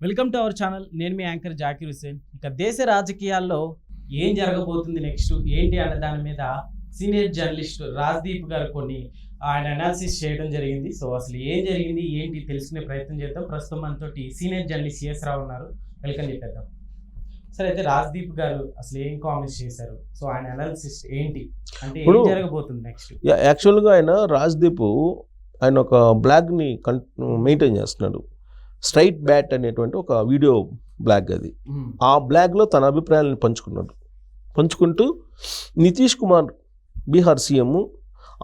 Welcome to our channel. నేను మీ anchor Zakir Hussain. ఇక దేశ రాజకీయాల్లో ఏం జరగబోతుంది నెక్స్ట్ ఏంటి అనే దాని మీద సీనియర్ జర్నలిస్ట్ రాజ్దీప్ గారు కొన్ని ఆయన అనాలిసిస్ చేయడం జరిగింది. సో అసలు ఏం జరిగింది ఏంటి తెలుసుకునే ప్రయత్నం చేద్దాం. ప్రస్తుతం మనతోటి సీనియర్ జర్నలిస్ట్ సిఎస్ రావు ఉన్నారు. వెల్కమ్ చెప్పేద్దాం. సరే, అయితే రాజ్దీప్ గారు అసలు ఏం కామెంట్స్ చేశారు, సో ఆయన అనాలిసిస్ ఏంటి అంటే ఏం జరగబోతుంది నెక్స్ట్? యాక్చువల్గా రాజ్దీప్ ఆయన ఒక బ్లాగ్ని మెయింటైన్ చేస్తున్నాడు. స్ట్రైట్ బ్యాట్ అనేటువంటి ఒక వీడియో బ్లాగ్ అది. ఆ బ్లాగ్లో తన అభిప్రాయాలను పంచుకుంటూ నితీష్ కుమార్ బీహార్ సీఎం,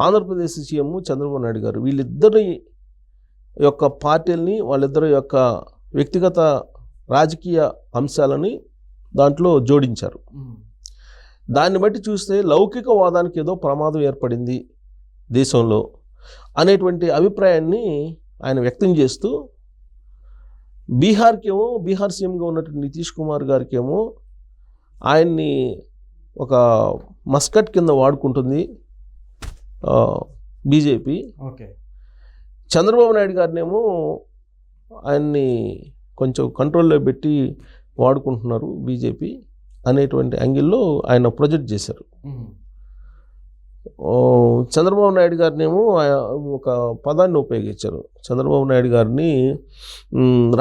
ఆంధ్రప్రదేశ్ సీఎం చంద్రబాబు నాయుడు గారు వీళ్ళిద్దరి యొక్క పార్టీలని, వాళ్ళిద్దరి యొక్క వ్యక్తిగత రాజకీయ అంశాలని దాంట్లో జోడించారు. దాన్ని బట్టి చూస్తే లౌకికవాదానికి ఏదో ప్రమాదం ఏర్పడింది దేశంలో అనేటువంటి అభిప్రాయాన్ని ఆయన వ్యక్తం చేస్తూ బీహార్ సీఎంగా ఉన్నటువంటి నితీష్ కుమార్ గారికేమో ఆయన్ని ఒక మస్కట్ కింద వాడుకుంటుంది బీజేపీ. ఓకే, చంద్రబాబు నాయుడు గారినేమో ఆయన్ని కొంచెం కంట్రోల్లో పెట్టి వాడుకుంటున్నారు బీజేపీ అనేటువంటి యాంగిల్లో ఆయన ప్రొజెక్ట్ చేశారు. చంద్రబాబు నాయుడు గారినేమో ఒక పదాన్ని ఉపయోగించారు. చంద్రబాబు నాయుడు గారిని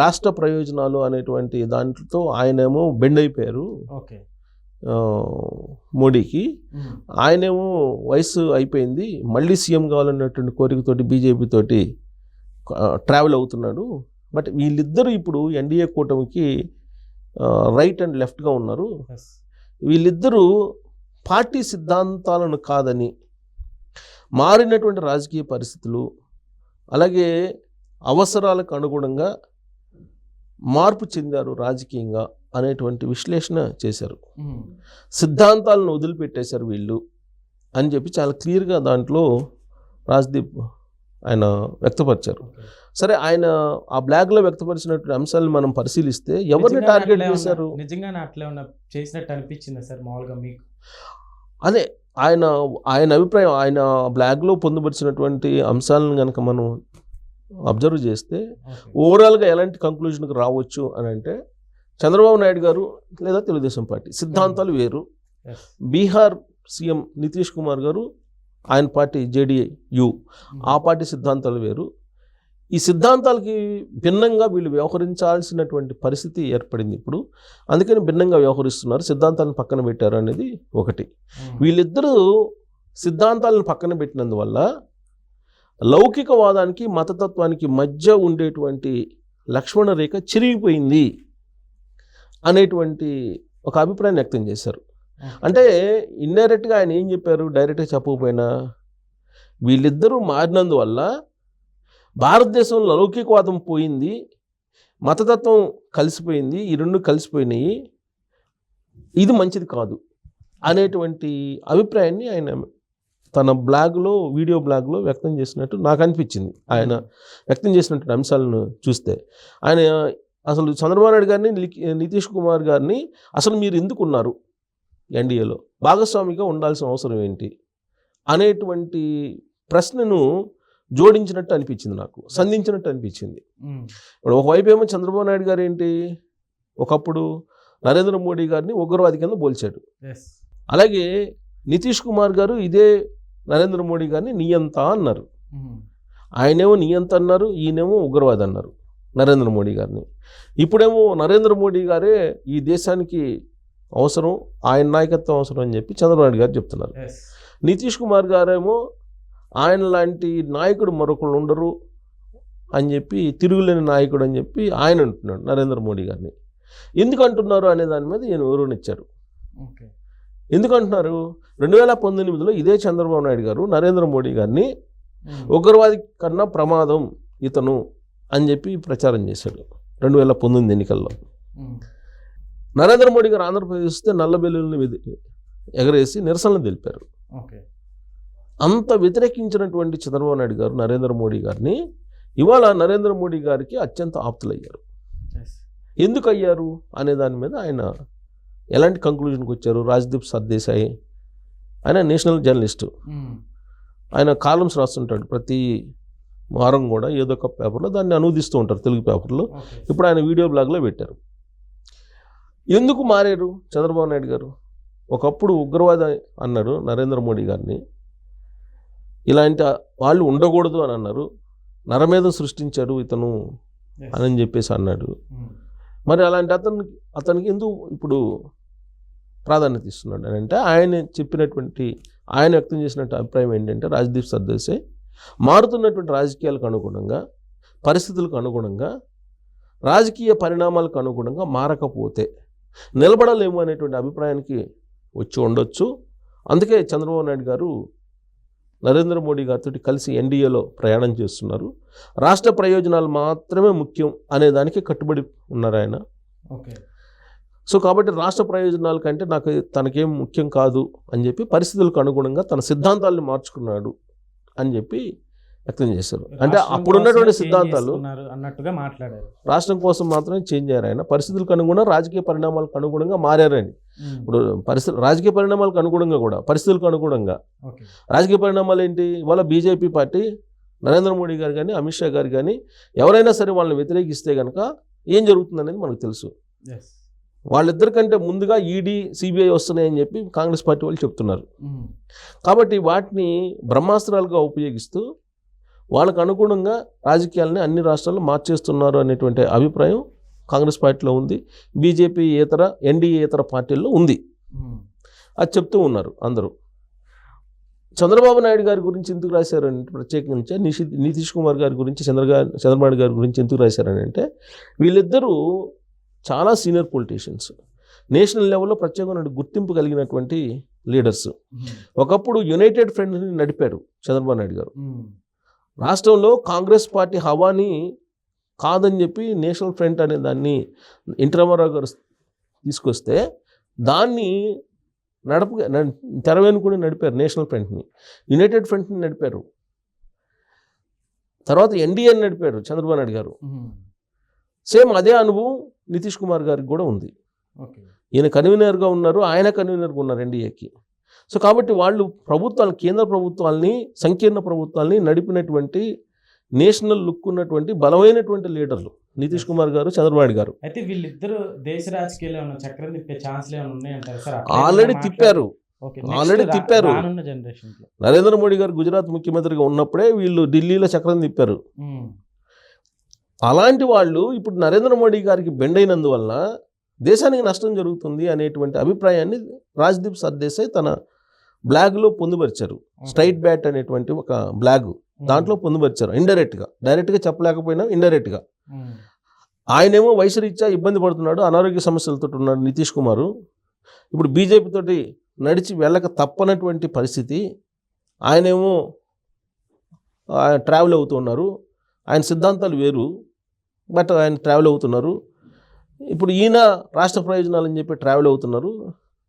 రాష్ట్ర ప్రయోజనాలు అనేటువంటి దాంట్లో ఆయనేమో బెండ్ అయిపోయారు మోడీకి. ఆయనేమో వయసు అయిపోయింది, మళ్ళీ సీఎం కావాలన్నటువంటి కోరికతోటి బీజేపీ తోటి ట్రావెల్ అవుతున్నాడు. బట్ వీళ్ళిద్దరూ ఇప్పుడు ఎన్డీఏ కూటమికి రైట్ అండ్ లెఫ్ట్గా ఉన్నారు. వీళ్ళిద్దరూ పార్టీ సిద్ధాంతాలను కాదని మారినటువంటి రాజకీయ పరిస్థితులు, అలాగే అవసరాలకు అనుగుణంగా మార్పు చెందారు రాజకీయంగా అనేటువంటి విశ్లేషణ చేశారు. సిద్ధాంతాలను వదిలిపెట్టేశారు వీళ్ళు అని చెప్పి చాలా క్లియర్గా దాంట్లో రాజ్దీప్ ఆయన వ్యక్తపరిచారు. సరే, ఆయన ఆ బ్లాగ్లో వ్యక్తపరిచినటువంటి అంశాలను మనం పరిశీలిస్తే ఎవరిని టార్గెట్ చేశారు? నిజంగానే అట్లా చేసినట్టు అనిపించిందా సార్ మామూలుగా మీకు? అదే ఆయన అభిప్రాయం. ఆయన బ్లాగ్లో పొందుపరిచినటువంటి అంశాలను కనుక మనం అబ్జర్వ్ చేస్తే ఓవరాల్గా ఎలాంటి కంక్లూజన్కి రావచ్చు అని అంటే, చంద్రబాబు నాయుడు గారు లేదా తెలుగుదేశం పార్టీ సిద్ధాంతాలు వేరు, బీహార్ సీఎం నితీష్ కుమార్ గారు ఆయన పార్టీ జేడీయూ ఆ పార్టీ సిద్ధాంతాలు వేరు. ఈ సిద్ధాంతాలకి భిన్నంగా వీళ్ళు వ్యవహరించాల్సినటువంటి పరిస్థితి ఏర్పడింది ఇప్పుడు. అందుకని భిన్నంగా వ్యవహరిస్తున్నారు, సిద్ధాంతాలను పక్కన పెట్టారు అనేది ఒకటి. వీళ్ళిద్దరూ సిద్ధాంతాలను పక్కన పెట్టినందువల్ల లౌకికవాదానికి మతతత్వానికి మధ్య ఉండేటువంటి లక్ష్మణ రేఖ చిరిగిపోయింది అనేటువంటి ఒక అభిప్రాయం వ్యక్తం చేశారు. అంటే ఇండైరెక్ట్గా ఆయన ఏం చెప్పారు, డైరెక్ట్గా చెప్పకపోయినా వీళ్ళిద్దరూ మారినందువల్ల భారతదేశంలో లౌకికవాదం పోయింది, మతతత్వం కలిసిపోయింది, ఈ రెండు కలిసిపోయినాయి, ఇది మంచిది కాదు అనేటువంటి అభిప్రాయాన్ని ఆయన తన బ్లాగ్లో, వీడియో బ్లాగ్లో వ్యక్తం చేసినట్టు నాకు అనిపించింది. ఆయన వ్యక్తం చేసినటువంటి అంశాలను చూస్తే ఆయన అసలు చంద్రబాబు నాయుడు గారిని, నితీష్ కుమార్ గారిని అసలు మీరు ఎందుకున్నారు ఎన్డీఏలో, భాగస్వామిగా ఉండాల్సిన అవసరం ఏంటి అనేటువంటి ప్రశ్నను జోడించినట్టు అనిపించింది, నాకు సంధించినట్టు అనిపించింది. ఇప్పుడు ఒకవైపు ఏమో చంద్రబాబు నాయుడు గారు ఏంటి, ఒకప్పుడు నరేంద్ర మోడీ గారిని ఉగ్రవాది కింద పోల్చాడు. అలాగే నితీష్ కుమార్ గారు ఇదే నరేంద్ర మోడీ గారిని నియంత అన్నారు. ఆయనేమో నియంత అన్నారు, ఈయనేమో ఉగ్రవాది అన్నారు నరేంద్ర మోడీ గారిని. ఇప్పుడేమో నరేంద్ర మోడీ గారే ఈ దేశానికి అవసరం, ఆయన నాయకత్వం అవసరం అని చెప్పి చంద్రబాబు నాయుడు గారు చెప్తున్నారు. నితీష్ కుమార్ గారేమో ఆయన లాంటి నాయకుడు మరొకరు ఉండరు అని చెప్పి, తిరుగులేని నాయకుడు అని చెప్పి ఆయన అంటున్నాడు నరేంద్ర మోడీ గారిని. ఎందుకు అంటున్నారు అనే దాని మీద ఈయన వివరణిచ్చారు. ఎందుకు అంటున్నారు, 2019లో ఇదే చంద్రబాబు నాయుడు గారు నరేంద్ర మోడీ గారిని ఉగ్రవాది కన్నా ప్రమాదం ఇతను అని చెప్పి ప్రచారం చేశాడు 2019 ఎన్నికల్లో. నరేంద్ర మోడీ గారు ఆంధ్రప్రదేశ్ వస్తే నల్లబెల్లుల్ని ఎగరేసి నిరసనలు తెలిపారు. అంత వ్యతిరేకించినటువంటి చంద్రబాబు నాయుడు గారు నరేంద్ర మోడీ గారిని ఇవాళ నరేంద్ర మోడీ గారికి అత్యంత ఆప్తులయ్యారు. ఎందుకు అయ్యారు అనే దాని మీద ఆయన ఎలాంటి కంక్లూజన్కి వచ్చారు? రాజ్దీప్ సర్దేశాయి ఆయన నేషనల్ జర్నలిస్టు, ఆయన కాలమ్స్ రాస్తుంటాడు, ప్రతి వారం కూడా ఏదో ఒక పేపర్లో దాన్ని అనువదిస్తూ ఉంటారు తెలుగు పేపర్లో. ఓకే. ఇప్పుడు ఆయన వీడియో బ్లాగ్లో పెట్టారు. ఎందుకు మారారు చంద్రబాబు నాయుడు గారు? ఒకప్పుడు ఉగ్రవాద అన్నారు నరేంద్ర మోడీ గారిని, ఇలాంటి వాళ్ళు ఉండకూడదు అని అన్నారు, నరమేధం సృష్టించాడు ఇతను Yes. అని చెప్పేసి అన్నాడు. ఉమ్. మరి అలాంటి అతనికి ఎందుకు ఇప్పుడు ప్రాధాన్యత ఇస్తున్నాడు అని అంటే, ఆయన వ్యక్తం చేసినట్టు అభిప్రాయం ఏంటంటే, రాజ్దీప్ సర్దేశాయ్ మారుతున్నటువంటి రాజకీయాలకు అనుగుణంగా, పరిస్థితులకు అనుగుణంగా, రాజకీయ పరిణామాలకు అనుగుణంగా మారకపోతే నిలబడలేము అనేటువంటి అభిప్రాయానికి వచ్చి ఉండొచ్చు. అందుకే చంద్రబాబు నాయుడు గారు నరేంద్ర మోడీ గారితో కలిసి ఎన్డీఏలో ప్రయాణం చేస్తున్నారు. రాష్ట్ర ప్రయోజనాలు మాత్రమే ముఖ్యం అనే దానికి కట్టుబడి ఉన్నారు ఆయన. ఓకే. సో కాబట్టి రాష్ట్ర ప్రయోజనాల కంటే తనకేం ముఖ్యం కాదు అని చెప్పి పరిస్థితులకు అనుగుణంగా తన సిద్ధాంతాలను మార్చుకున్నాడు అని చెప్పి వ్యక్తం చేశారు. అంటే రాష్ట్రం అప్పుడున్నటువంటి కోసమే సిద్ధాంతాలు చేంజ్ చేసుకున్నారు అన్నట్టుగా మాట్లాడారు. రాష్ట్రం కోసం మాత్రమే చేంజ్ అయ్యారు. ఆయన పరిస్థితులకు అనుగుణంగా, రాజకీయ పరిణామాలకు అనుగుణంగా మారారని. ఇప్పుడు రాజకీయ పరిణామాలకు అనుగుణంగా కూడా, పరిస్థితులకు అనుగుణంగా. ఓకే. రాజకీయ పరిణామాలు ఏంటి? ఇవాళ బీజేపీ పార్టీ, నరేంద్ర మోడీ గారు కానీ, అమిత్ షా గారు కానీ ఎవరైనా సరే వాళ్ళని వ్యతిరేకిస్తే కనుక ఏం జరుగుతుందనేది మనకు తెలుసు. Yes. వాళ్ళిద్దరికంటే ముందుగా ఈడీ, సిబిఐ వస్తున్నాయని చెప్పి కాంగ్రెస్ పార్టీ వాళ్ళు చెప్తున్నారు. ఉమ్. కాబట్టి వాటిని బ్రహ్మాస్త్రాలుగా ఉపయోగిస్తూ వాళ్ళకు అనుగుణంగా రాజకీయాలని అన్ని రాష్ట్రాల్లో మార్చేస్తున్నారు అనేటువంటి అభిప్రాయం కాంగ్రెస్ పార్టీలో ఉంది, బీజేపీ ఇతర ఎన్డీఏ ఇతర పార్టీల్లో ఉంది. ఉమ్. అది చెప్తూ ఉన్నారు అందరూ. చంద్రబాబు నాయుడు గారి గురించి ఎందుకు రాశారని ప్రత్యేకించి నితీష్ కుమార్ గారి గురించి, చంద్రబాబు గారి గురించి ఎందుకు రాశారని అంటే, వీళ్ళిద్దరూ చాలా సీనియర్ పొలిటీషియన్స్, నేషనల్ లెవెల్లో ప్రత్యేకమైన గుర్తింపు కలిగినటువంటి లీడర్స్. ఉమ్. ఒకప్పుడు యునైటెడ్ ఫ్రంట్ని నడిపారు చంద్రబాబు నాయుడు గారు. ఉమ్. రాష్ట్రంలో కాంగ్రెస్ పార్టీ హవాని కాదని చెప్పి నేషనల్ ఫ్రంట్ అనే దాన్ని ఎన్టీ రామారావు గారు తీసుకొస్తే దాన్ని తెరవేనుకుని నడిపారు. నేషనల్ ఫ్రంట్ని, యునైటెడ్ ఫ్రంట్ని నడిపారు. తర్వాత ఎన్డీఏని నడిపారు చంద్రబాబు నాయుడు గారు. ఉమ్. సేమ్ అదే అనుభవం నితీష్ కుమార్ గారికి కూడా ఉంది. ఓకే. ఈయన కన్వీనర్గా ఉన్నారు, ఆయన కన్వీనర్గా ఉన్నారు ఎన్డీఏకి. సో కాబట్టి వాళ్ళు కేంద్ర ప్రభుత్వాల్ని, సంకీర్ణ ప్రభుత్వాల్ని నడిపినటువంటి నేషనల్ లుక్ ఉన్నటువంటి బలమైనటువంటి లీడర్లు నితీష్ కుమార్ గారు, చంద్రబాబు నాయుడు గారు. అయితే వీళ్ళిద్దరు దేశ రాజకీయాల్లో ఉన్న చక్రం తిప్పే ఛాన్స్లు ఏమైనా ఉన్నాయంటారు సార్? ఆల్రెడీ తిప్పారు. ఓకే. ఆల్రెడీ తిప్పారు. రానున్న జనరేషన్లో నరేంద్ర మోడీ గారు గుజరాత్ ముఖ్యమంత్రిగా ఉన్నప్పుడే వీళ్ళు ఢిల్లీలో చక్రం తిప్పారు. అలాంటి వాళ్ళు ఇప్పుడు నరేంద్ర మోడీ గారికి బెండ్ అయినందువల్ల దేశానికి నష్టం జరుగుతుంది అనేటువంటి అభిప్రాయాన్ని రాజ్దీప్ సర్దేశాయ్ తన బ్లాగ్లో పొందుపరిచారు. స్ట్రైట్ బ్యాట్ అనేటువంటి ఒక బ్లాగ్, దాంట్లో పొందుపరిచారు. డైరెక్ట్గా చెప్పలేకపోయినా ఇండైరెక్ట్గా. ఆయనేమో వయసు రీత్యా ఇబ్బంది పడుతున్నాడు, అనారోగ్య సమస్యలతో ఉన్నాడు నితీష్ కుమారు. ఇప్పుడు బీజేపీ తోటి నడిచి వెళ్ళక తప్పనటువంటి పరిస్థితి. ఆయనేమో ట్రావెల్ అవుతున్నారు, ఆయన సిద్ధాంతాలు వేరు, బట్ ఆయన ట్రావెల్ అవుతున్నారు. ఇప్పుడు ఈయన రాష్ట్ర ప్రయోజనాలు అని చెప్పి ట్రావెల్ అవుతున్నారు.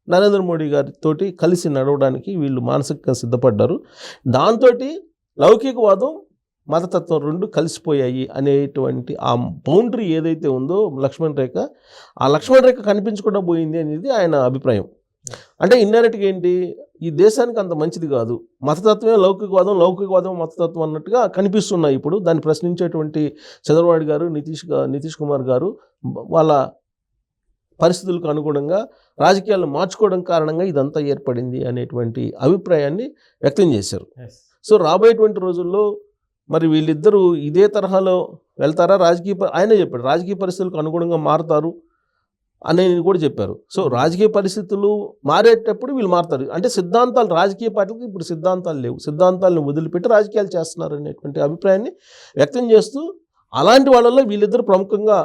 నరేంద్ర మోడీ గారితో కలిసి నడవడానికి వీళ్ళు మానసికంగా సిద్ధపడ్డారు. దాంతో లౌకికవాదం, మతతత్వం రెండు కలిసిపోయాయి అనేటువంటి ఆ బౌండరీ ఏదైతే ఉందో లక్ష్మణ్ రేఖ, ఆ లక్ష్మణ్ రేఖ కనిపించకుండా పోయింది అనేది ఆయన అభిప్రాయం. అంటే ఇండైరెక్ట్గా ఏంటి, ఈ దేశానికి అంత మంచిది కాదు, మతతత్వమే లౌకికవాదం మతతత్వం అన్నట్టుగా కనిపిస్తున్నాయి. ఇప్పుడు దాన్ని ప్రశ్నించేటువంటి చంద్రబాబు నాయుడు గారు, నితీష్ కుమార్ గారు వాళ్ళ పరిస్థితులకు అనుగుణంగా రాజకీయాలను మార్చుకోవడం కారణంగా ఇదంతా ఏర్పడింది అనేటువంటి అభిప్రాయాన్ని వ్యక్తం చేశారు. సో రాబోయేటువంటి రోజుల్లో మరి వీళ్ళిద్దరూ ఇదే తరహాలో వెళ్తారా, ఆయనే చెప్పాడు రాజకీయ పరిస్థితులకు అనుగుణంగా మారుతారు అనేది కూడా చెప్పారు. సో రాజకీయ పరిస్థితులు మారేటప్పుడు వీళ్ళు మారుతారు. అంటే సిద్ధాంతాలు, రాజకీయ పార్టీలకు ఇప్పుడు సిద్ధాంతాలు లేవు, సిద్ధాంతాలను వదిలిపెట్టి రాజకీయాలు చేస్తున్నారు అనేటువంటి అభిప్రాయాన్ని వ్యక్తం చేస్తూ, అలాంటి వాళ్ళలో వీళ్ళిద్దరు ప్రముఖంగా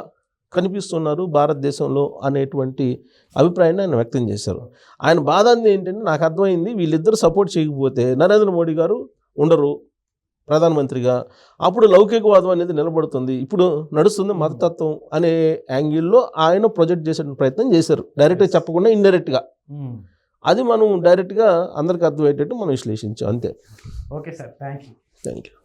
కనిపిస్తున్నారు భారతదేశంలో అనేటువంటి అభిప్రాయాన్ని ఆయన వ్యక్తం చేశారు. ఆయన బాధ ఏంటంటే, నాకు అర్థమైంది, వీళ్ళిద్దరు సపోర్ట్ చేయకపోతే నరేంద్ర మోడీ గారు ఉండరు ప్రధానమంత్రిగా, అప్పుడు లౌకికవాదం అనేది నిలబడుతుంది. ఇప్పుడు నడుస్తుంది మతతత్వం అనే యాంగిల్లో ఆయన ప్రొజెక్ట్ చేసే ప్రయత్నం చేశారు, డైరెక్ట్గా చెప్పకుండా ఇండైరెక్ట్గా. అది మనం డైరెక్ట్గా అందరికీ అర్థమయ్యేటట్టు మనం విశ్లేషించాం, అంతే. Okay sir, thank you.